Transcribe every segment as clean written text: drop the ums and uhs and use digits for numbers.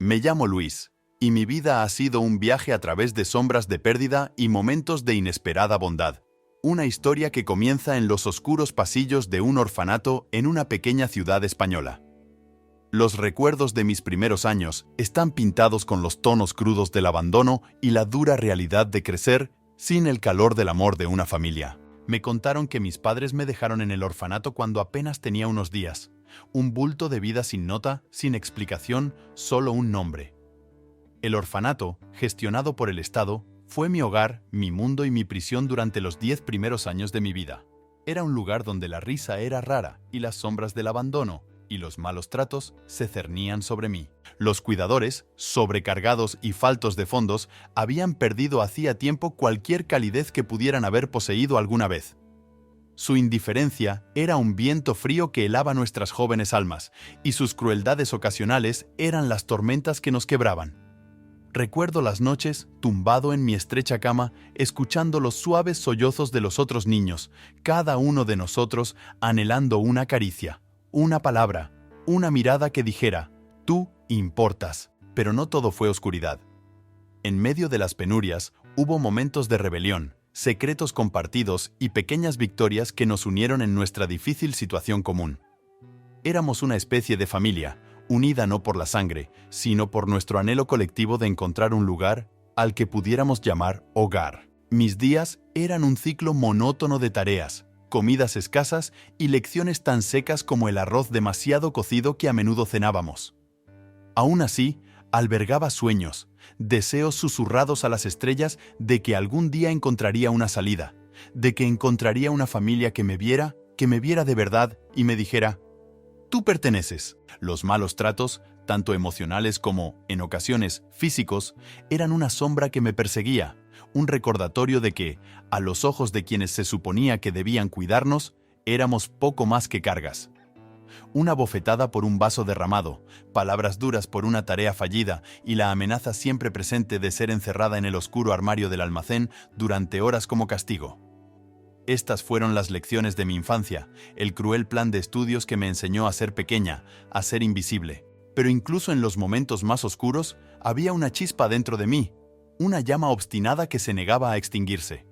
Me llamo Luis, y mi vida ha sido un viaje a través de sombras de pérdida y momentos de inesperada bondad. Una historia que comienza en los oscuros pasillos de un orfanato en una pequeña ciudad española. Los recuerdos de mis primeros años están pintados con los tonos crudos del abandono y la dura realidad de crecer sin el calor del amor de una familia. Me contaron que mis padres me dejaron en el orfanato cuando apenas tenía unos días. Un bulto de vida sin nota, sin explicación, solo un nombre. El orfanato, gestionado por el Estado, fue mi hogar, mi mundo y mi prisión durante los 10 primeros años de mi vida. Era un lugar donde la risa era rara y las sombras del abandono y los malos tratos se cernían sobre mí. Los cuidadores, sobrecargados y faltos de fondos, habían perdido hacía tiempo cualquier calidez que pudieran haber poseído alguna vez. Su indiferencia era un viento frío que helaba nuestras jóvenes almas, y sus crueldades ocasionales eran las tormentas que nos quebraban. Recuerdo las noches, tumbado en mi estrecha cama, escuchando los suaves sollozos de los otros niños, cada uno de nosotros anhelando una caricia, una palabra, una mirada que dijera, tú importas. Pero no todo fue oscuridad. En medio de las penurias, hubo momentos de rebelión, secretos compartidos y pequeñas victorias que nos unieron en nuestra difícil situación común. Éramos una especie de familia, unida no por la sangre, sino por nuestro anhelo colectivo de encontrar un lugar al que pudiéramos llamar hogar. Mis días eran un ciclo monótono de tareas, comidas escasas y lecciones tan secas como el arroz demasiado cocido que a menudo cenábamos. Aún así, albergaba sueños, deseos susurrados a las estrellas de que algún día encontraría una salida, de que encontraría una familia que me viera de verdad y me dijera, tú perteneces. Los malos tratos, tanto emocionales como, en ocasiones, físicos, eran una sombra que me perseguía, un recordatorio de que, a los ojos de quienes se suponía que debían cuidarnos, éramos poco más que cargas. Una bofetada por un vaso derramado, palabras duras por una tarea fallida y la amenaza siempre presente de ser encerrada en el oscuro armario del almacén durante horas como castigo. Estas fueron las lecciones de mi infancia, el cruel plan de estudios que me enseñó a ser pequeña, a ser invisible. Pero incluso en los momentos más oscuros, había una chispa dentro de mí, una llama obstinada que se negaba a extinguirse.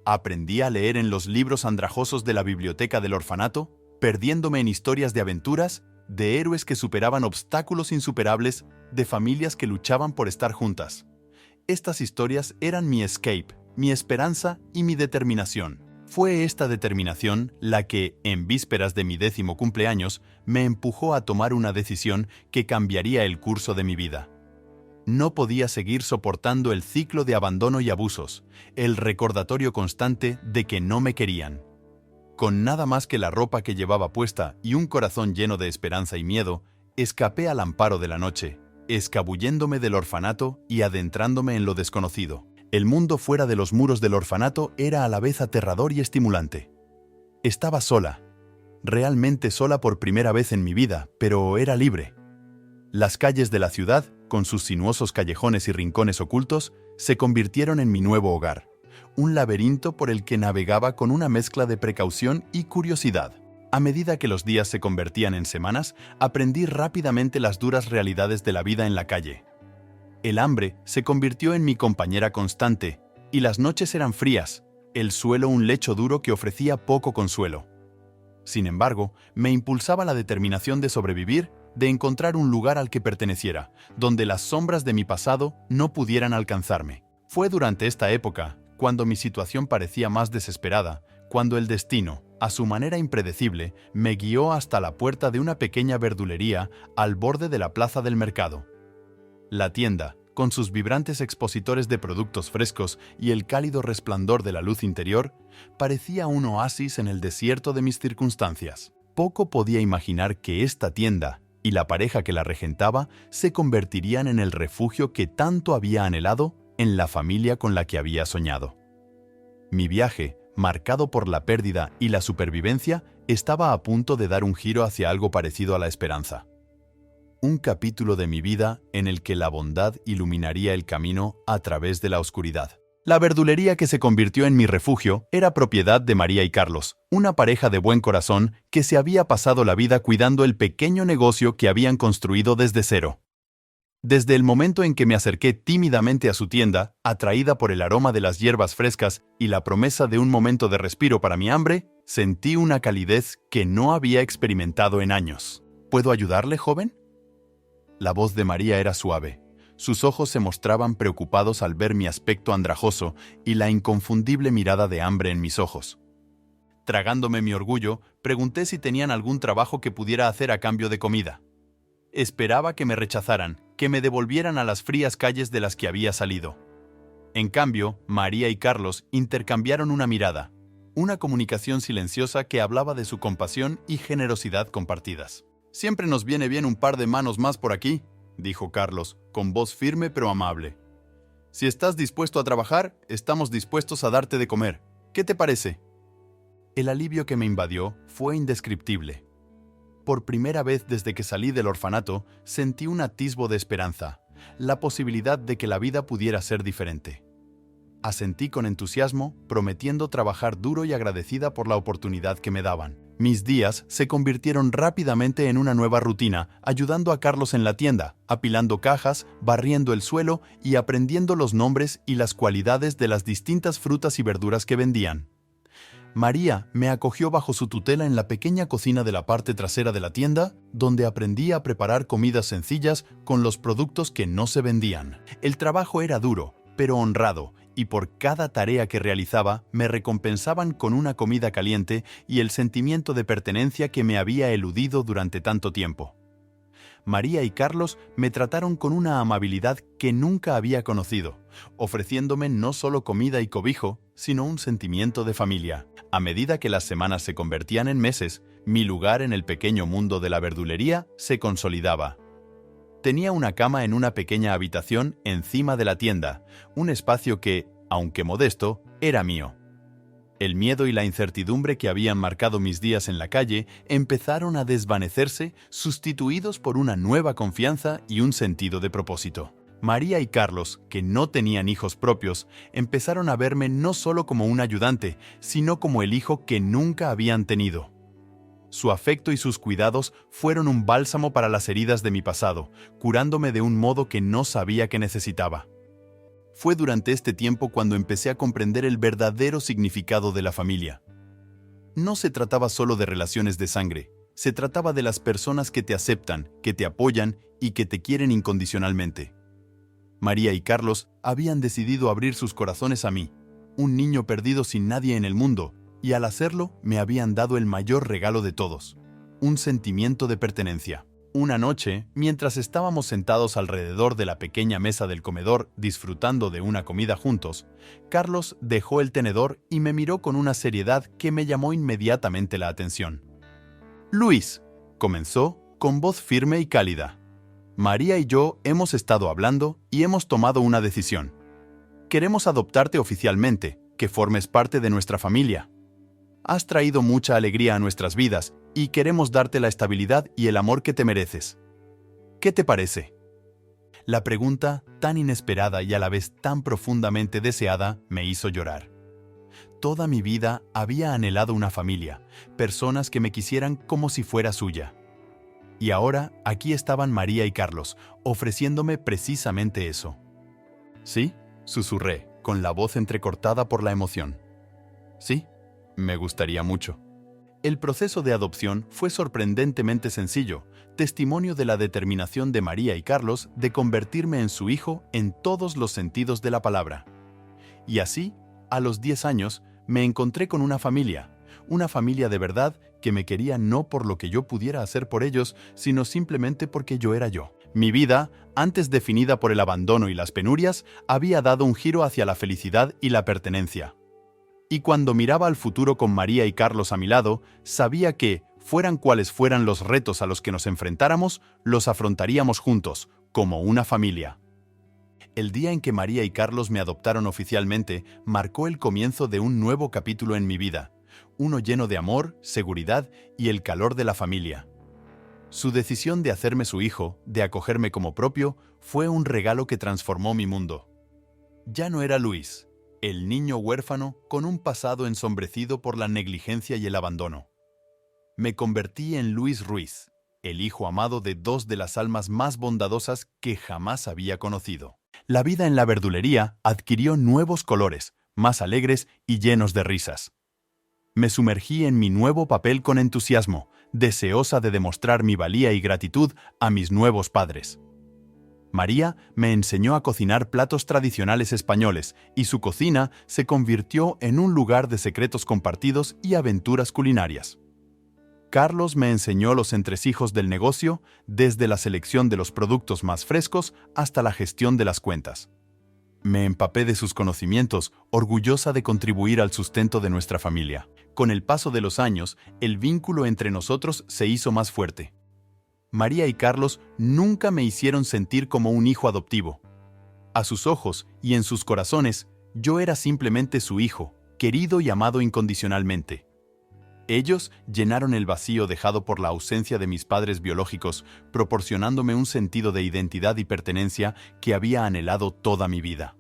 Aprendí a leer en los libros andrajosos de la biblioteca del orfanato, perdiéndome en historias de aventuras, de héroes que superaban obstáculos insuperables, de familias que luchaban por estar juntas. Estas historias eran mi escape, mi esperanza y mi determinación. Fue esta determinación la que, en vísperas de mi 10º cumpleaños, me empujó a tomar una decisión que cambiaría el curso de mi vida. No podía seguir soportando el ciclo de abandono y abusos, el recordatorio constante de que no me querían. Con nada más que la ropa que llevaba puesta y un corazón lleno de esperanza y miedo, escapé al amparo de la noche, escabulléndome del orfanato y adentrándome en lo desconocido. El mundo fuera de los muros del orfanato era a la vez aterrador y estimulante. Estaba sola, realmente sola por primera vez en mi vida, pero era libre. Las calles de la ciudad, con sus sinuosos callejones y rincones ocultos, se convirtieron en mi nuevo hogar, un laberinto por el que navegaba con una mezcla de precaución y curiosidad. A medida que los días se convertían en semanas, aprendí rápidamente las duras realidades de la vida en la calle. El hambre se convirtió en mi compañera constante, y las noches eran frías, el suelo un lecho duro que ofrecía poco consuelo. Sin embargo, me impulsaba la determinación de sobrevivir, de encontrar un lugar al que perteneciera, donde las sombras de mi pasado no pudieran alcanzarme. Fue durante esta época, cuando mi situación parecía más desesperada, cuando el destino, a su manera impredecible, me guió hasta la puerta de una pequeña verdulería al borde de la plaza del mercado. La tienda, con sus vibrantes expositores de productos frescos y el cálido resplandor de la luz interior, parecía un oasis en el desierto de mis circunstancias. Poco podía imaginar que esta tienda y la pareja que la regentaba se convertirían en el refugio que tanto había anhelado, en la familia con la que había soñado. Mi viaje, marcado por la pérdida y la supervivencia, estaba a punto de dar un giro hacia algo parecido a la esperanza. Un capítulo de mi vida en el que la bondad iluminaría el camino a través de la oscuridad. La verdulería que se convirtió en mi refugio era propiedad de María y Carlos, una pareja de buen corazón que se había pasado la vida cuidando el pequeño negocio que habían construido desde cero. Desde el momento en que me acerqué tímidamente a su tienda, atraída por el aroma de las hierbas frescas y la promesa de un momento de respiro para mi hambre, sentí una calidez que no había experimentado en años. ¿Puedo ayudarle, joven? La voz de María era suave. Sus ojos se mostraban preocupados al ver mi aspecto andrajoso y la inconfundible mirada de hambre en mis ojos. Tragándome mi orgullo, pregunté si tenían algún trabajo que pudiera hacer a cambio de comida. Esperaba que me rechazaran, que me devolvieran a las frías calles de las que había salido. En cambio, María y Carlos intercambiaron una mirada, una comunicación silenciosa que hablaba de su compasión y generosidad compartidas. «Siempre nos viene bien un par de manos más por aquí», dijo Carlos, con voz firme pero amable. «Si estás dispuesto a trabajar, estamos dispuestos a darte de comer. ¿Qué te parece?» El alivio que me invadió fue indescriptible. Por primera vez desde que salí del orfanato, sentí un atisbo de esperanza, la posibilidad de que la vida pudiera ser diferente. Asentí con entusiasmo, prometiendo trabajar duro y agradecida por la oportunidad que me daban. Mis días se convirtieron rápidamente en una nueva rutina, ayudando a Carlos en la tienda, apilando cajas, barriendo el suelo y aprendiendo los nombres y las cualidades de las distintas frutas y verduras que vendían. María me acogió bajo su tutela en la pequeña cocina de la parte trasera de la tienda, donde aprendí a preparar comidas sencillas con los productos que no se vendían. El trabajo era duro, pero honrado, y por cada tarea que realizaba me recompensaban con una comida caliente y el sentimiento de pertenencia que me había eludido durante tanto tiempo. María y Carlos me trataron con una amabilidad que nunca había conocido, ofreciéndome no solo comida y cobijo, sino un sentimiento de familia. A medida que las semanas se convertían en meses, mi lugar en el pequeño mundo de la verdulería se consolidaba. Tenía una cama en una pequeña habitación encima de la tienda, un espacio que, aunque modesto, era mío. El miedo y la incertidumbre que habían marcado mis días en la calle empezaron a desvanecerse, sustituidos por una nueva confianza y un sentido de propósito. María y Carlos, que no tenían hijos propios, empezaron a verme no solo como un ayudante, sino como el hijo que nunca habían tenido. Su afecto y sus cuidados fueron un bálsamo para las heridas de mi pasado, curándome de un modo que no sabía que necesitaba. Fue durante este tiempo cuando empecé a comprender el verdadero significado de la familia. No se trataba solo de relaciones de sangre, se trataba de las personas que te aceptan, que te apoyan y que te quieren incondicionalmente. María y Carlos habían decidido abrir sus corazones a mí, un niño perdido sin nadie en el mundo, y al hacerlo me habían dado el mayor regalo de todos, un sentimiento de pertenencia. Una noche, mientras estábamos sentados alrededor de la pequeña mesa del comedor disfrutando de una comida juntos, Carlos dejó el tenedor y me miró con una seriedad que me llamó inmediatamente la atención. «Luis», comenzó con voz firme y cálida, «María y yo hemos estado hablando y hemos tomado una decisión. Queremos adoptarte oficialmente, que formes parte de nuestra familia. Has traído mucha alegría a nuestras vidas y queremos darte la estabilidad y el amor que te mereces. ¿Qué te parece?» La pregunta, tan inesperada y a la vez tan profundamente deseada, me hizo llorar. Toda mi vida había anhelado una familia, personas que me quisieran como si fuera suya. Y ahora aquí estaban María y Carlos, ofreciéndome precisamente eso. «¿Sí?», susurré, con la voz entrecortada por la emoción. «Sí, me gustaría mucho». El proceso de adopción fue sorprendentemente sencillo, testimonio de la determinación de María y Carlos de convertirme en su hijo en todos los sentidos de la palabra. Y así, a los 10 años, me encontré con una familia de verdad que me quería no por lo que yo pudiera hacer por ellos, sino simplemente porque yo era yo. Mi vida, antes definida por el abandono y las penurias, había dado un giro hacia la felicidad y la pertenencia. Y cuando miraba al futuro con María y Carlos a mi lado, sabía que, fueran cuales fueran los retos a los que nos enfrentáramos, los afrontaríamos juntos, como una familia. El día en que María y Carlos me adoptaron oficialmente marcó el comienzo de un nuevo capítulo en mi vida, uno lleno de amor, seguridad y el calor de la familia. Su decisión de hacerme su hijo, de acogerme como propio, fue un regalo que transformó mi mundo. Ya no era Luis, el niño huérfano con un pasado ensombrecido por la negligencia y el abandono. Me convertí en Luis Ruiz, el hijo amado de dos de las almas más bondadosas que jamás había conocido. La vida en la verdulería adquirió nuevos colores, más alegres y llenos de risas. Me sumergí en mi nuevo papel con entusiasmo, deseosa de demostrar mi valía y gratitud a mis nuevos padres. María me enseñó a cocinar platos tradicionales españoles y su cocina se convirtió en un lugar de secretos compartidos y aventuras culinarias. Carlos me enseñó los entresijos del negocio, desde la selección de los productos más frescos hasta la gestión de las cuentas. Me empapé de sus conocimientos, orgullosa de contribuir al sustento de nuestra familia. Con el paso de los años, el vínculo entre nosotros se hizo más fuerte. María y Carlos nunca me hicieron sentir como un hijo adoptivo. A sus ojos y en sus corazones, yo era simplemente su hijo, querido y amado incondicionalmente. Ellos llenaron el vacío dejado por la ausencia de mis padres biológicos, proporcionándome un sentido de identidad y pertenencia que había anhelado toda mi vida.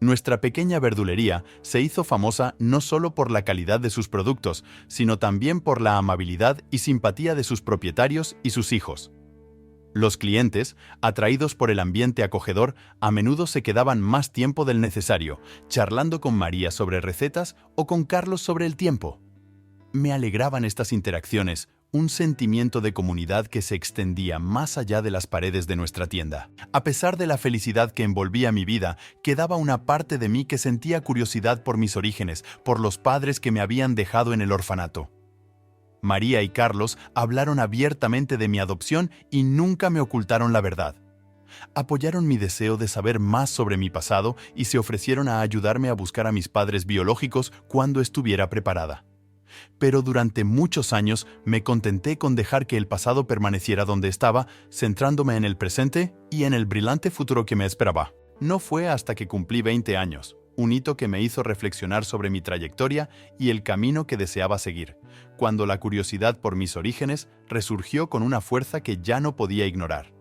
Nuestra pequeña verdulería se hizo famosa no solo por la calidad de sus productos, sino también por la amabilidad y simpatía de sus propietarios y sus hijos. Los clientes, atraídos por el ambiente acogedor, a menudo se quedaban más tiempo del necesario, charlando con María sobre recetas o con Carlos sobre el tiempo. Me alegraban estas interacciones, un sentimiento de comunidad que se extendía más allá de las paredes de nuestra tienda. A pesar de la felicidad que envolvía mi vida, quedaba una parte de mí que sentía curiosidad por mis orígenes, por los padres que me habían dejado en el orfanato. María y Carlos hablaron abiertamente de mi adopción y nunca me ocultaron la verdad. Apoyaron mi deseo de saber más sobre mi pasado y se ofrecieron a ayudarme a buscar a mis padres biológicos cuando estuviera preparada. Pero durante muchos años me contenté con dejar que el pasado permaneciera donde estaba, centrándome en el presente y en el brillante futuro que me esperaba. No fue hasta que cumplí 20 años, un hito que me hizo reflexionar sobre mi trayectoria y el camino que deseaba seguir, cuando la curiosidad por mis orígenes resurgió con una fuerza que ya no podía ignorar.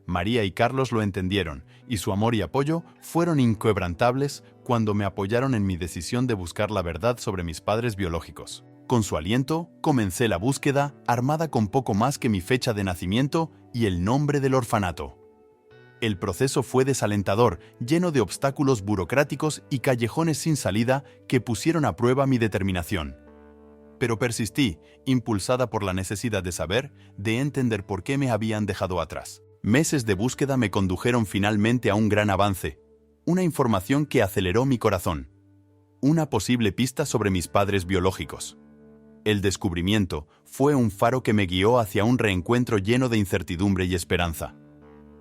María y Carlos lo entendieron, y su amor y apoyo fueron inquebrantables cuando me apoyaron en mi decisión de buscar la verdad sobre mis padres biológicos. Con su aliento, comencé la búsqueda, armada con poco más que mi fecha de nacimiento y el nombre del orfanato. El proceso fue desalentador, lleno de obstáculos burocráticos y callejones sin salida que pusieron a prueba mi determinación. Pero persistí, impulsada por la necesidad de saber, de entender por qué me habían dejado atrás. Meses de búsqueda me condujeron finalmente a un gran avance, una información que aceleró mi corazón, una posible pista sobre mis padres biológicos. El descubrimiento fue un faro que me guió hacia un reencuentro lleno de incertidumbre y esperanza.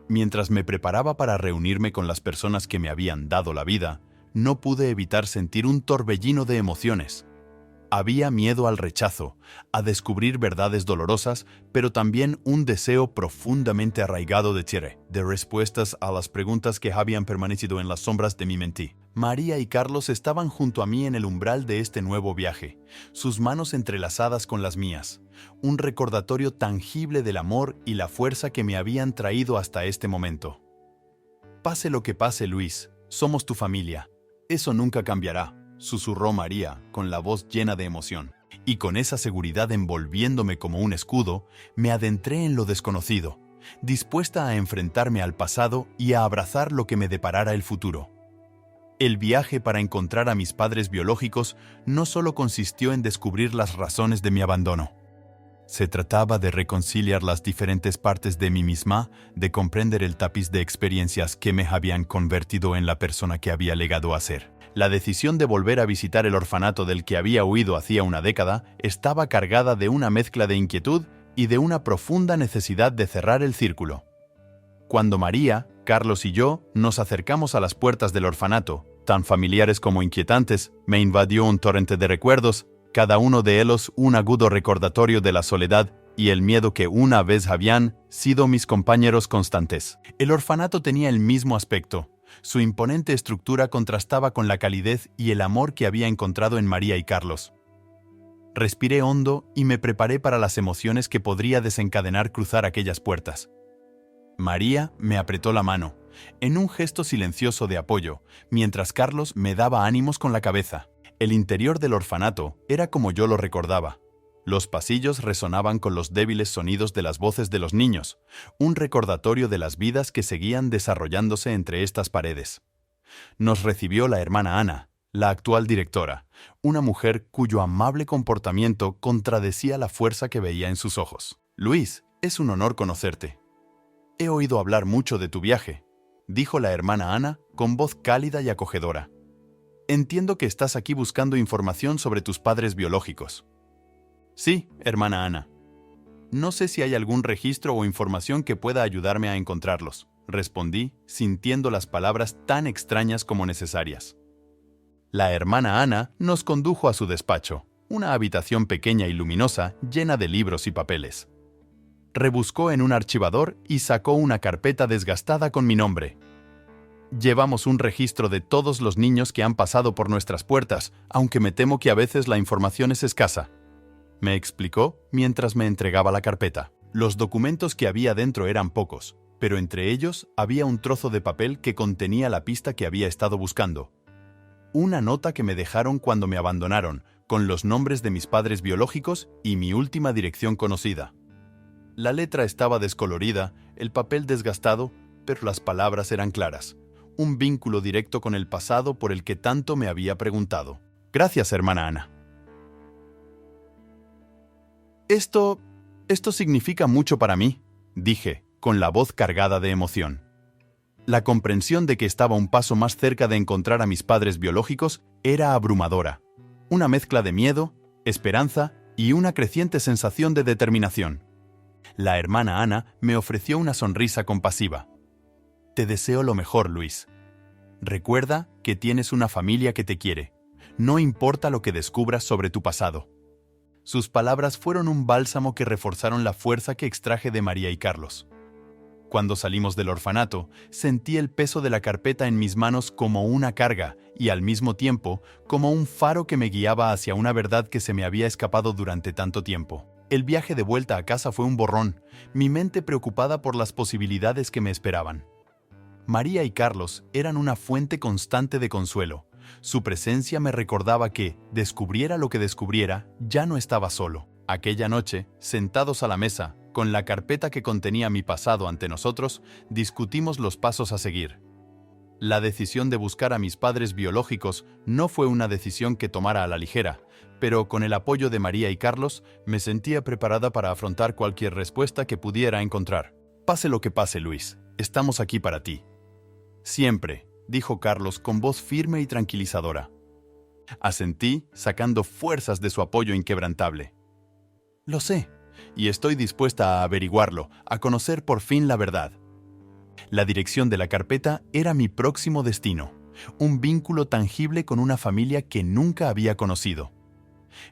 Mientras me preparaba para reunirme con las personas que me habían dado la vida, no pude evitar sentir un torbellino de emociones. Había miedo al rechazo, a descubrir verdades dolorosas, pero también un deseo profundamente arraigado de respuestas a las preguntas que habían permanecido en las sombras de mi mente. María y Carlos estaban junto a mí en el umbral de este nuevo viaje, sus manos entrelazadas con las mías, un recordatorio tangible del amor y la fuerza que me habían traído hasta este momento. Pase lo que pase, Luis, somos tu familia. Eso nunca cambiará, susurró María, con la voz llena de emoción. Y con esa seguridad envolviéndome como un escudo, me adentré en lo desconocido, dispuesta a enfrentarme al pasado y a abrazar lo que me deparara el futuro. El viaje para encontrar a mis padres biológicos no solo consistió en descubrir las razones de mi abandono. Se trataba de reconciliar las diferentes partes de mí misma, de comprender el tapiz de experiencias que me habían convertido en la persona que había llegado a ser. La decisión de volver a visitar el orfanato del que había huido hacía una década estaba cargada de una mezcla de inquietud y de una profunda necesidad de cerrar el círculo. Cuando María, Carlos y yo nos acercamos a las puertas del orfanato, tan familiares como inquietantes, me invadió un torrente de recuerdos, cada uno de ellos un agudo recordatorio de la soledad y el miedo que una vez habían sido mis compañeros constantes. El orfanato tenía el mismo aspecto. Su imponente estructura contrastaba con la calidez y el amor que había encontrado en María y Carlos. Respiré hondo y me preparé para las emociones que podría desencadenar cruzar aquellas puertas. María me apretó la mano, en un gesto silencioso de apoyo, mientras Carlos me daba ánimos con la cabeza. El interior del orfanato era como yo lo recordaba. Los pasillos resonaban con los débiles sonidos de las voces de los niños, un recordatorio de las vidas que seguían desarrollándose entre estas paredes. Nos recibió la hermana Ana, la actual directora, una mujer cuyo amable comportamiento contradecía la fuerza que veía en sus ojos. «Luis, es un honor conocerte. He oído hablar mucho de tu viaje», dijo la hermana Ana con voz cálida y acogedora. «Entiendo que estás aquí buscando información sobre tus padres biológicos». «Sí, hermana Ana. No sé si hay algún registro o información que pueda ayudarme a encontrarlos», respondí, sintiendo las palabras tan extrañas como necesarias. La hermana Ana nos condujo a su despacho, una habitación pequeña y luminosa llena de libros y papeles. Rebuscó en un archivador y sacó una carpeta desgastada con mi nombre. «Llevamos un registro de todos los niños que han pasado por nuestras puertas, aunque me temo que a veces la información es escasa», me explicó mientras me entregaba la carpeta. Los documentos que había dentro eran pocos, pero entre ellos había un trozo de papel que contenía la pista que había estado buscando. Una nota que me dejaron cuando me abandonaron, con los nombres de mis padres biológicos y mi última dirección conocida. La letra estaba descolorida, el papel desgastado, pero las palabras eran claras. Un vínculo directo con el pasado por el que tanto me había preguntado. «Gracias, hermana Ana. Esto significa mucho para mí», dije, con la voz cargada de emoción. La comprensión de que estaba un paso más cerca de encontrar a mis padres biológicos era abrumadora. Una mezcla de miedo, esperanza y una creciente sensación de determinación. La hermana Ana me ofreció una sonrisa compasiva. «Te deseo lo mejor, Luis. Recuerda que tienes una familia que te quiere. No importa lo que descubras sobre tu pasado». Sus palabras fueron un bálsamo que reforzaron la fuerza que extraje de María y Carlos. Cuando salimos del orfanato, sentí el peso de la carpeta en mis manos como una carga y al mismo tiempo como un faro que me guiaba hacia una verdad que se me había escapado durante tanto tiempo. El viaje de vuelta a casa fue un borrón, mi mente preocupada por las posibilidades que me esperaban. María y Carlos eran una fuente constante de consuelo. Su presencia me recordaba que, descubriera lo que descubriera, ya no estaba solo. Aquella noche, sentados a la mesa, con la carpeta que contenía mi pasado ante nosotros, discutimos los pasos a seguir. La decisión de buscar a mis padres biológicos no fue una decisión que tomara a la ligera, pero con el apoyo de María y Carlos, me sentía preparada para afrontar cualquier respuesta que pudiera encontrar. «Pase lo que pase, Luis, estamos aquí para ti. Siempre», dijo Carlos con voz firme y tranquilizadora. Asentí, sacando fuerzas de su apoyo inquebrantable. «Lo sé, y estoy dispuesta a averiguarlo, a conocer por fin la verdad». La dirección de la carpeta era mi próximo destino, un vínculo tangible con una familia que nunca había conocido.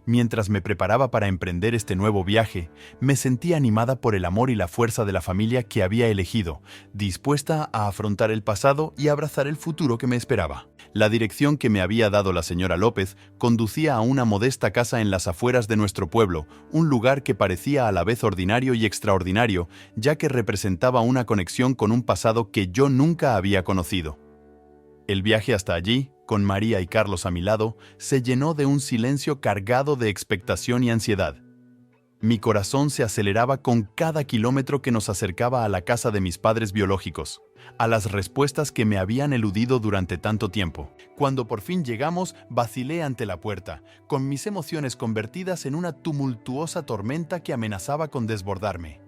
Mientras me preparaba para emprender este nuevo viaje, me sentí animada por el amor y la fuerza de la familia que había elegido, dispuesta a afrontar el pasado y abrazar el futuro que me esperaba. La dirección que me había dado la señora López conducía a una modesta casa en las afueras de nuestro pueblo, un lugar que parecía a la vez ordinario y extraordinario, ya que representaba una conexión con un pasado que yo nunca había conocido. El viaje hasta allí, con María y Carlos a mi lado, se llenó de un silencio cargado de expectación y ansiedad. Mi corazón se aceleraba con cada kilómetro que nos acercaba a la casa de mis padres biológicos, a las respuestas que me habían eludido durante tanto tiempo. Cuando por fin llegamos, vacilé ante la puerta, con mis emociones convertidas en una tumultuosa tormenta que amenazaba con desbordarme.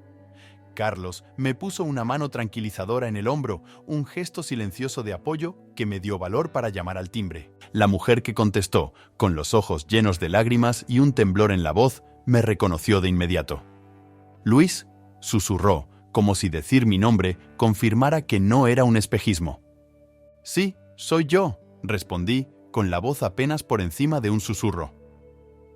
Carlos me puso una mano tranquilizadora en el hombro, un gesto silencioso de apoyo que me dio valor para llamar al timbre. La mujer que contestó, con los ojos llenos de lágrimas y un temblor en la voz, me reconoció de inmediato. «Luis», susurró, como si decir mi nombre confirmara que no era un espejismo. «Sí, soy yo», respondí, con la voz apenas por encima de un susurro.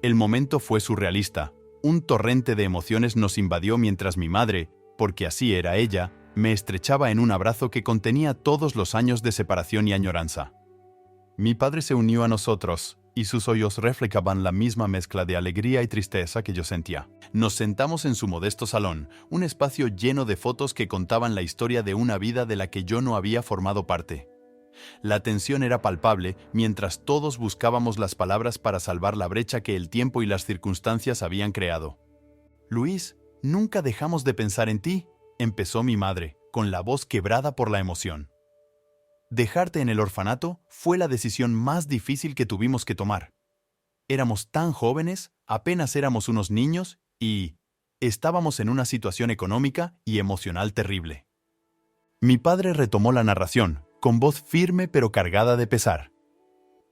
El momento fue surrealista. Un torrente de emociones nos invadió mientras mi madre, porque así era ella, me estrechaba en un abrazo que contenía todos los años de separación y añoranza. Mi padre se unió a nosotros, y sus ojos reflejaban la misma mezcla de alegría y tristeza que yo sentía. Nos sentamos en su modesto salón, un espacio lleno de fotos que contaban la historia de una vida de la que yo no había formado parte. La tensión era palpable mientras todos buscábamos las palabras para salvar la brecha que el tiempo y las circunstancias habían creado. Luis, nunca dejamos de pensar en ti, empezó mi madre, con la voz quebrada por la emoción. Dejarte en el orfanato fue la decisión más difícil que tuvimos que tomar. Éramos tan jóvenes, apenas éramos unos niños y estábamos en una situación económica y emocional terrible. Mi padre retomó la narración, con voz firme pero cargada de pesar.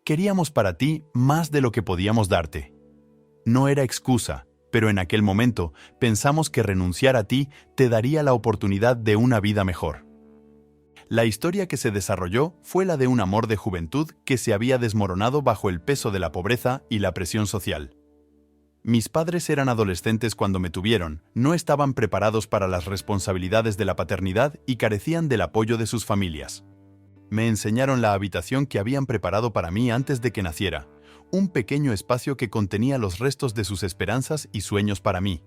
Queríamos para ti más de lo que podíamos darte. No era excusa, pero en aquel momento pensamos que renunciar a ti te daría la oportunidad de una vida mejor. La historia que se desarrolló fue la de un amor de juventud que se había desmoronado bajo el peso de la pobreza y la presión social. Mis padres eran adolescentes cuando me tuvieron, no estaban preparados para las responsabilidades de la paternidad y carecían del apoyo de sus familias. Me enseñaron la habitación que habían preparado para mí antes de que naciera, un pequeño espacio que contenía los restos de sus esperanzas y sueños para mí.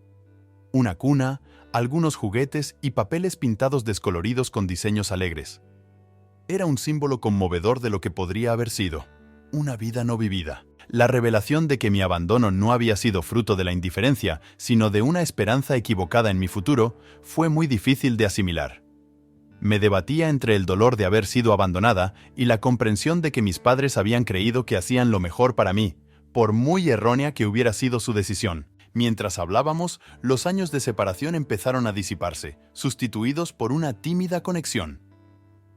Una cuna, algunos juguetes y papeles pintados descoloridos con diseños alegres. Era un símbolo conmovedor de lo que podría haber sido una vida no vivida. La revelación de que mi abandono no había sido fruto de la indiferencia, sino de una esperanza equivocada en mi futuro, fue muy difícil de asimilar. Me debatía entre el dolor de haber sido abandonada y la comprensión de que mis padres habían creído que hacían lo mejor para mí, por muy errónea que hubiera sido su decisión. Mientras hablábamos, los años de separación empezaron a disiparse, sustituidos por una tímida conexión.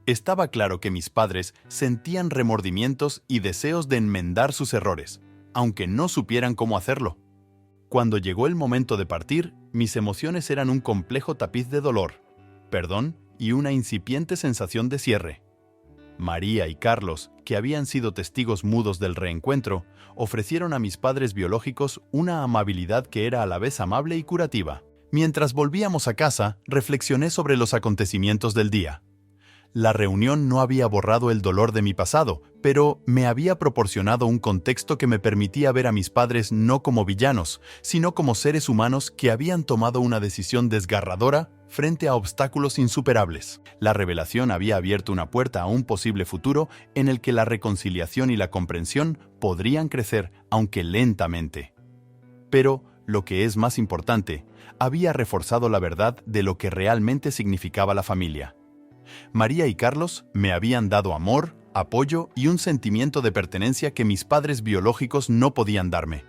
Estaba claro que mis padres sentían remordimientos y deseos de enmendar sus errores, aunque no supieran cómo hacerlo. Cuando llegó el momento de partir, mis emociones eran un complejo tapiz de dolor, perdón y una incipiente sensación de cierre. María y Carlos, que habían sido testigos mudos del reencuentro, ofrecieron a mis padres biológicos una amabilidad que era a la vez amable y curativa. Mientras volvíamos a casa, reflexioné sobre los acontecimientos del día. La reunión no había borrado el dolor de mi pasado, pero me había proporcionado un contexto que me permitía ver a mis padres no como villanos, sino como seres humanos que habían tomado una decisión desgarradora frente a obstáculos insuperables. La revelación había abierto una puerta a un posible futuro en el que la reconciliación y la comprensión podrían crecer, aunque lentamente. Pero, lo que es más importante, había reforzado la verdad de lo que realmente significaba la familia. María y Carlos me habían dado amor, apoyo y un sentimiento de pertenencia que mis padres biológicos no podían darme.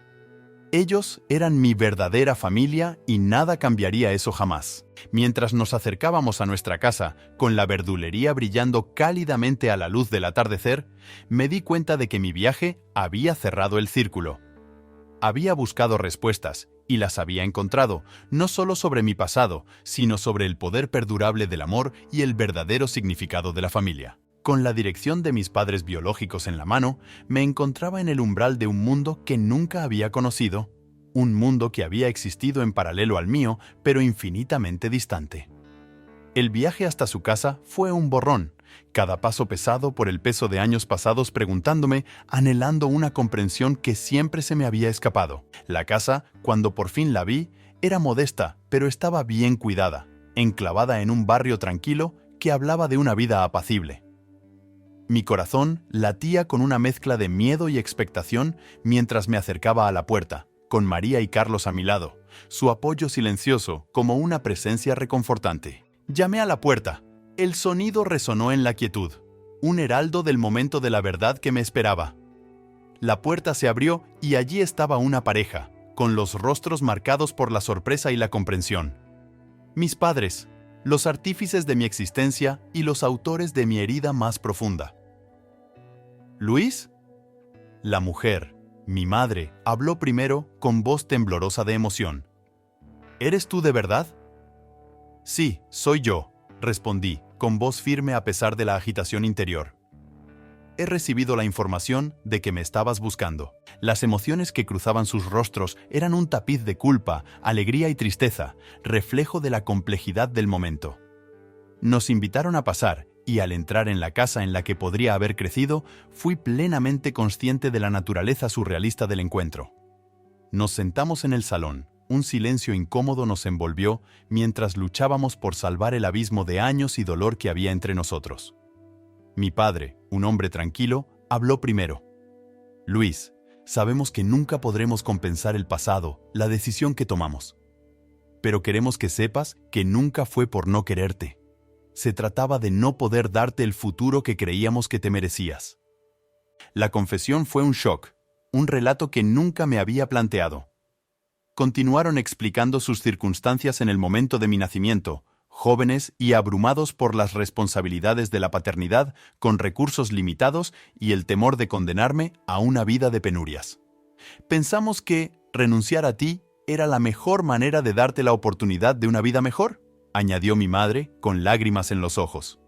Ellos eran mi verdadera familia y nada cambiaría eso jamás. Mientras nos acercábamos a nuestra casa, con la verdulería brillando cálidamente a la luz del atardecer, me di cuenta de que mi viaje había cerrado el círculo. Había buscado respuestas, y las había encontrado, no solo sobre mi pasado, sino sobre el poder perdurable del amor y el verdadero significado de la familia. Con la dirección de mis padres biológicos en la mano, me encontraba en el umbral de un mundo que nunca había conocido, un mundo que había existido en paralelo al mío, pero infinitamente distante. El viaje hasta su casa fue un borrón, cada paso pesado por el peso de años pasados preguntándome, anhelando una comprensión que siempre se me había escapado. La casa, cuando por fin la vi, era modesta, pero estaba bien cuidada, enclavada en un barrio tranquilo que hablaba de una vida apacible. Mi corazón latía con una mezcla de miedo y expectación mientras me acercaba a la puerta, con María y Carlos a mi lado, su apoyo silencioso como una presencia reconfortante. Llamé a la puerta. El sonido resonó en la quietud, un heraldo del momento de la verdad que me esperaba. La puerta se abrió y allí estaba una pareja, con los rostros marcados por la sorpresa y la comprensión. Mis padres, los artífices de mi existencia y los autores de mi herida más profunda. ¿Luis? La mujer, mi madre, habló primero con voz temblorosa de emoción. ¿Eres tú de verdad? Sí, soy yo, respondí, con voz firme a pesar de la agitación interior. He recibido la información de que me estabas buscando. Las emociones que cruzaban sus rostros eran un tapiz de culpa, alegría y tristeza, reflejo de la complejidad del momento. Nos invitaron a pasar, y al entrar en la casa en la que podría haber crecido, fui plenamente consciente de la naturaleza surrealista del encuentro. Nos sentamos en el salón. Un silencio incómodo nos envolvió mientras luchábamos por salvar el abismo de años y dolor que había entre nosotros. Mi padre, un hombre tranquilo, habló primero. Luis, sabemos que nunca podremos compensar el pasado, la decisión que tomamos. Pero queremos que sepas que nunca fue por no quererte. Se trataba de no poder darte el futuro que creíamos que te merecías. La confesión fue un shock, un relato que nunca me había planteado. Continuaron explicando sus circunstancias en el momento de mi nacimiento, jóvenes y abrumados por las responsabilidades de la paternidad, con recursos limitados y el temor de condenarme a una vida de penurias. Pensamos que renunciar a ti era la mejor manera de darte la oportunidad de una vida mejor, añadió mi madre con lágrimas en los ojos.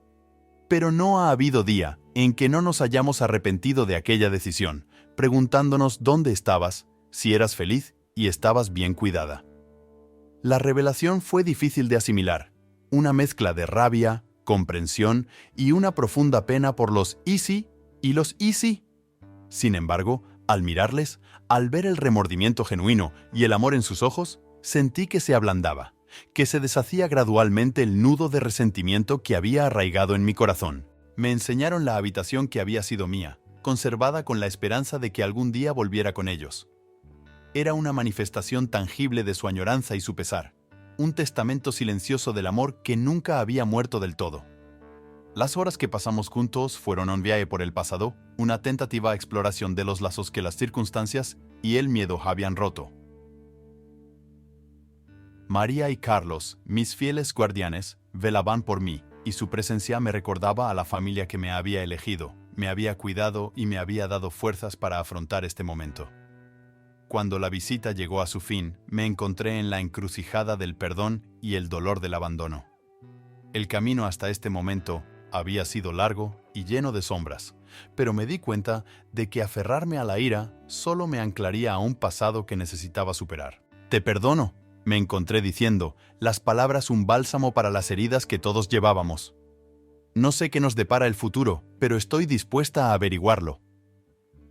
Pero no ha habido día en que no nos hayamos arrepentido de aquella decisión, preguntándonos dónde estabas, si eras feliz y estabas bien cuidada. La revelación fue difícil de asimilar, una mezcla de rabia, comprensión y una profunda pena por los y sí y los y sí. Sin embargo, al mirarles, al ver el remordimiento genuino y el amor en sus ojos, sentí que se ablandaba, que se deshacía gradualmente el nudo de resentimiento que había arraigado en mi corazón. Me enseñaron la habitación que había sido mía, conservada con la esperanza de que algún día volviera con ellos. Era una manifestación tangible de su añoranza y su pesar, un testamento silencioso del amor que nunca había muerto del todo. Las horas que pasamos juntos fueron un viaje por el pasado, una tentativa exploración de los lazos que las circunstancias y el miedo habían roto. María y Carlos, mis fieles guardianes, velaban por mí, y su presencia me recordaba a la familia que me había elegido, me había cuidado y me había dado fuerzas para afrontar este momento. Cuando la visita llegó a su fin, me encontré en la encrucijada del perdón y el dolor del abandono. El camino hasta este momento había sido largo y lleno de sombras, pero me di cuenta de que aferrarme a la ira solo me anclaría a un pasado que necesitaba superar. «Te perdono», me encontré diciendo, las palabras un bálsamo para las heridas que todos llevábamos. «No sé qué nos depara el futuro, pero estoy dispuesta a averiguarlo».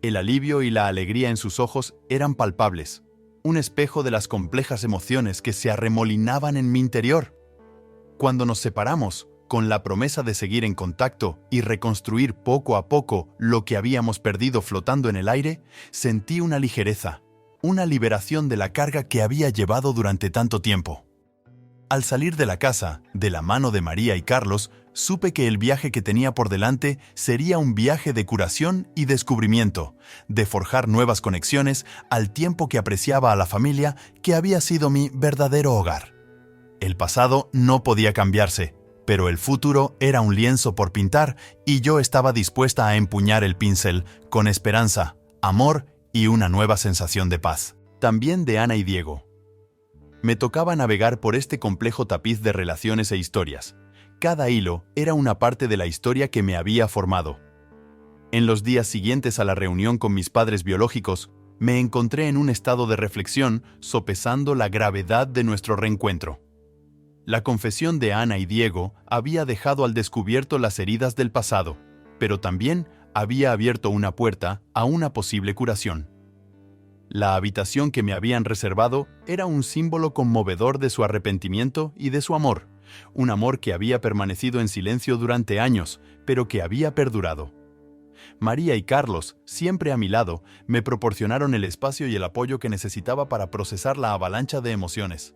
El alivio y la alegría en sus ojos eran palpables, un espejo de las complejas emociones que se arremolinaban en mi interior. Cuando nos separamos, con la promesa de seguir en contacto y reconstruir poco a poco lo que habíamos perdido flotando en el aire, sentí una ligereza, una liberación de la carga que había llevado durante tanto tiempo. Al salir de la casa, de la mano de María y Carlos, supe que el viaje que tenía por delante sería un viaje de curación y descubrimiento, de forjar nuevas conexiones al tiempo que apreciaba a la familia que había sido mi verdadero hogar. El pasado no podía cambiarse, pero el futuro era un lienzo por pintar y yo estaba dispuesta a empuñar el pincel con esperanza, amor y una nueva sensación de paz. También de Ana y Diego. Me tocaba navegar por este complejo tapiz de relaciones e historias. Cada hilo era una parte de la historia que me había formado. En los días siguientes a la reunión con mis padres biológicos, me encontré en un estado de reflexión sopesando la gravedad de nuestro reencuentro. La confesión de Ana y Diego había dejado al descubierto las heridas del pasado, pero también había abierto una puerta a una posible curación. La habitación que me habían reservado era un símbolo conmovedor de su arrepentimiento y de su amor, un amor que había permanecido en silencio durante años, pero que había perdurado. María y Carlos, siempre a mi lado, me proporcionaron el espacio y el apoyo que necesitaba para procesar la avalancha de emociones.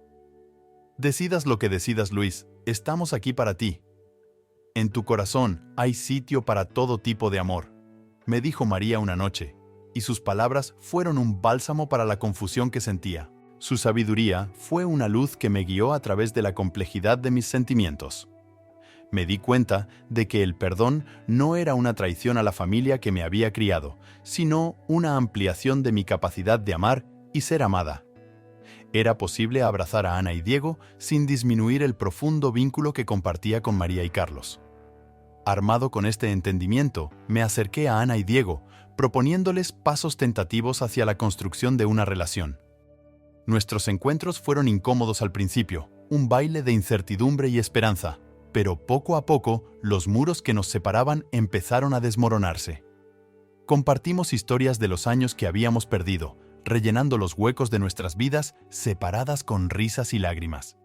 Decidas lo que decidas, Luis, estamos aquí para ti. En tu corazón hay sitio para todo tipo de amor, me dijo María una noche, y sus palabras fueron un bálsamo para la confusión que sentía. Su sabiduría fue una luz que me guió a través de la complejidad de mis sentimientos. Me di cuenta de que el perdón no era una traición a la familia que me había criado, sino una ampliación de mi capacidad de amar y ser amada. Era posible abrazar a Ana y Diego sin disminuir el profundo vínculo que compartía con María y Carlos. Armado con este entendimiento, me acerqué a Ana y Diego, proponiéndoles pasos tentativos hacia la construcción de una relación. Nuestros encuentros fueron incómodos al principio, un baile de incertidumbre y esperanza, pero poco a poco los muros que nos separaban empezaron a desmoronarse. Compartimos historias de los años que habíamos perdido, rellenando los huecos de nuestras vidas separadas con risas y lágrimas.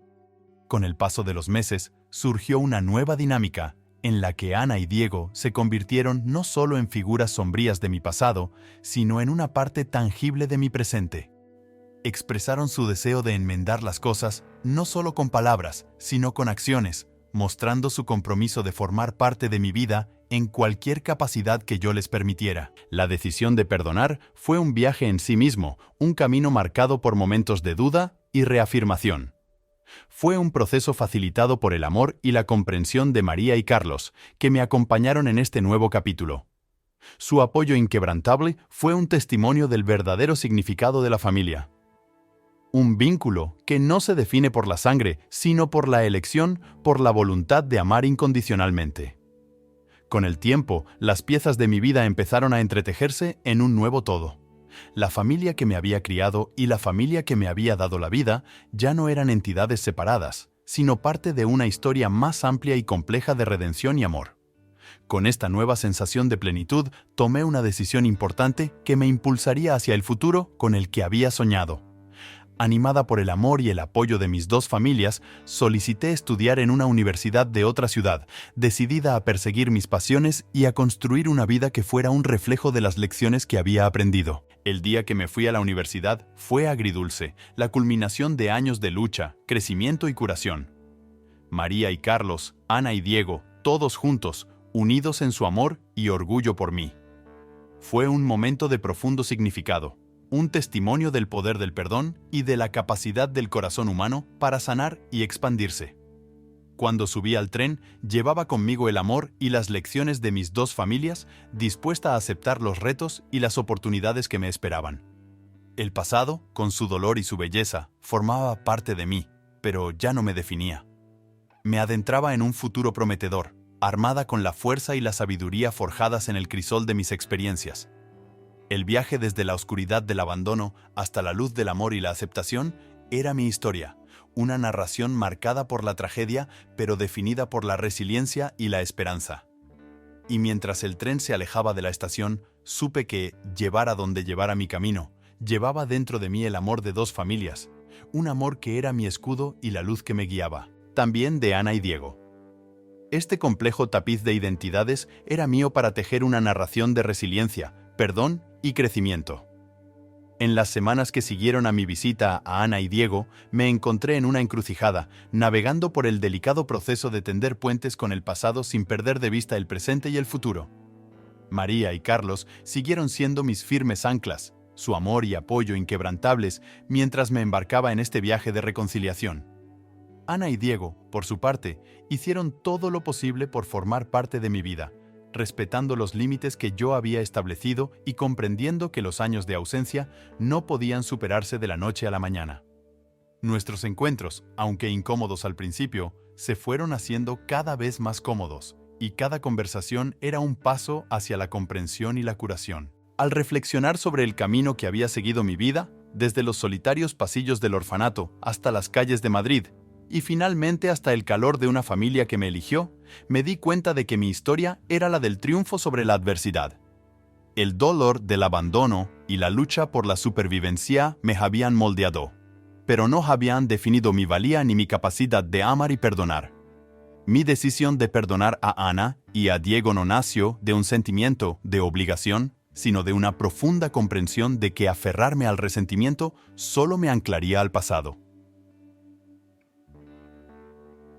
Con el paso de los meses, surgió una nueva dinámica, en la que Ana y Diego se convirtieron no solo en figuras sombrías de mi pasado, sino en una parte tangible de mi presente. Expresaron su deseo de enmendar las cosas no solo con palabras, sino con acciones, mostrando su compromiso de formar parte de mi vida en cualquier capacidad que yo les permitiera. La decisión de perdonar fue un viaje en sí mismo, un camino marcado por momentos de duda y reafirmación. Fue un proceso facilitado por el amor y la comprensión de María y Carlos, que me acompañaron en este nuevo capítulo. Su apoyo inquebrantable fue un testimonio del verdadero significado de la familia. Un vínculo que no se define por la sangre, sino por la elección, por la voluntad de amar incondicionalmente. Con el tiempo, las piezas de mi vida empezaron a entretejerse en un nuevo todo. La familia que me había criado y la familia que me había dado la vida ya no eran entidades separadas, sino parte de una historia más amplia y compleja de redención y amor. Con esta nueva sensación de plenitud, tomé una decisión importante que me impulsaría hacia el futuro con el que había soñado. Animada por el amor y el apoyo de mis dos familias, solicité estudiar en una universidad de otra ciudad, decidida a perseguir mis pasiones y a construir una vida que fuera un reflejo de las lecciones que había aprendido. El día que me fui a la universidad fue agridulce, la culminación de años de lucha, crecimiento y curación. María y Carlos, Ana y Diego, todos juntos, unidos en su amor y orgullo por mí. Fue un momento de profundo significado, un testimonio del poder del perdón y de la capacidad del corazón humano para sanar y expandirse. Cuando subí al tren, llevaba conmigo el amor y las lecciones de mis dos familias, dispuesta a aceptar los retos y las oportunidades que me esperaban. El pasado, con su dolor y su belleza, formaba parte de mí, pero ya no me definía. Me adentraba en un futuro prometedor, armada con la fuerza y la sabiduría forjadas en el crisol de mis experiencias. El viaje desde la oscuridad del abandono hasta la luz del amor y la aceptación era mi historia, una narración marcada por la tragedia, pero definida por la resiliencia y la esperanza. Y mientras el tren se alejaba de la estación, supe que, llevara donde llevara mi camino, llevaba dentro de mí el amor de dos familias, un amor que era mi escudo y la luz que me guiaba, también de Ana y Diego. Este complejo tapiz de identidades era mío para tejer una narración de resiliencia, perdón y crecimiento. En las semanas que siguieron a mi visita a Ana y Diego, me encontré en una encrucijada, navegando por el delicado proceso de tender puentes con el pasado sin perder de vista el presente y el futuro. María y Carlos siguieron siendo mis firmes anclas, su amor y apoyo inquebrantables mientras me embarcaba en este viaje de reconciliación. Ana y Diego, por su parte, hicieron todo lo posible por formar parte de mi vida, respetando los límites que yo había establecido y comprendiendo que los años de ausencia no podían superarse de la noche a la mañana. Nuestros encuentros, aunque incómodos al principio, se fueron haciendo cada vez más cómodos, y cada conversación era un paso hacia la comprensión y la curación. Al reflexionar sobre el camino que había seguido mi vida, desde los solitarios pasillos del orfanato hasta las calles de Madrid, y finalmente hasta el calor de una familia que me eligió, me di cuenta de que mi historia era la del triunfo sobre la adversidad. El dolor del abandono y la lucha por la supervivencia me habían moldeado, pero no habían definido mi valía ni mi capacidad de amar y perdonar. Mi decisión de perdonar a Ana y a Diego no nació de un sentimiento de obligación, sino de una profunda comprensión de que aferrarme al resentimiento solo me anclaría al pasado.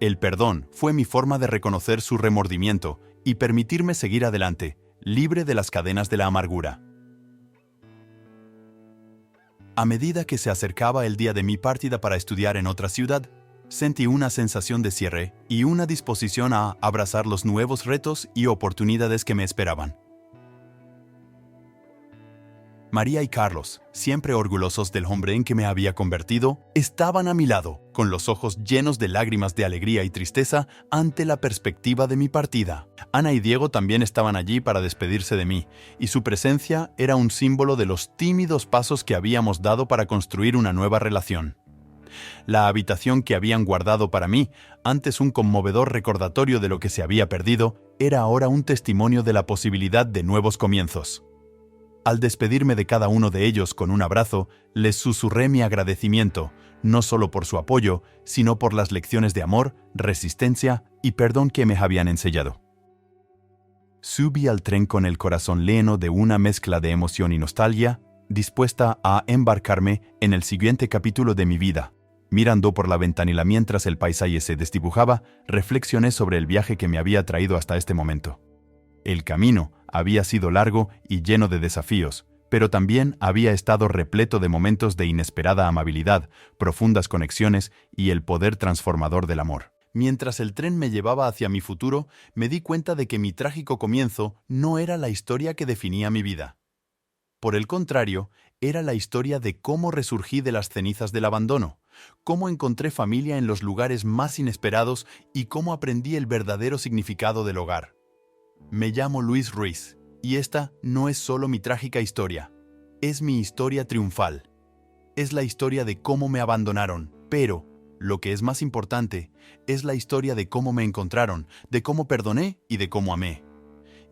El perdón fue mi forma de reconocer su remordimiento y permitirme seguir adelante, libre de las cadenas de la amargura. A medida que se acercaba el día de mi partida para estudiar en otra ciudad, sentí una sensación de cierre y una disposición a abrazar los nuevos retos y oportunidades que me esperaban. María y Carlos, siempre orgullosos del hombre en que me había convertido, estaban a mi lado, con los ojos llenos de lágrimas de alegría y tristeza ante la perspectiva de mi partida. Ana y Diego también estaban allí para despedirse de mí, y su presencia era un símbolo de los tímidos pasos que habíamos dado para construir una nueva relación. La habitación que habían guardado para mí, antes un conmovedor recordatorio de lo que se había perdido, era ahora un testimonio de la posibilidad de nuevos comienzos. Al despedirme de cada uno de ellos con un abrazo, les susurré mi agradecimiento, no solo por su apoyo, sino por las lecciones de amor, resistencia y perdón que me habían enseñado. Subí al tren con el corazón lleno de una mezcla de emoción y nostalgia, dispuesta a embarcarme en el siguiente capítulo de mi vida. Mirando por la ventanilla mientras el paisaje se desdibujaba, reflexioné sobre el viaje que me había traído hasta este momento. El camino había sido largo y lleno de desafíos, pero también había estado repleto de momentos de inesperada amabilidad, profundas conexiones y el poder transformador del amor. Mientras el tren me llevaba hacia mi futuro, me di cuenta de que mi trágico comienzo no era la historia que definía mi vida. Por el contrario, era la historia de cómo resurgí de las cenizas del abandono, cómo encontré familia en los lugares más inesperados y cómo aprendí el verdadero significado del hogar. Me llamo Luis Ruiz, y esta no es solo mi trágica historia, es mi historia triunfal. Es la historia de cómo me abandonaron, pero, lo que es más importante, es la historia de cómo me encontraron, de cómo perdoné y de cómo amé.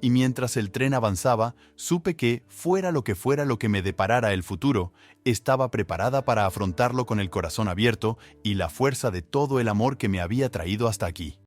Y mientras el tren avanzaba, supe que, fuera lo que me deparara el futuro, estaba preparada para afrontarlo con el corazón abierto y la fuerza de todo el amor que me había traído hasta aquí.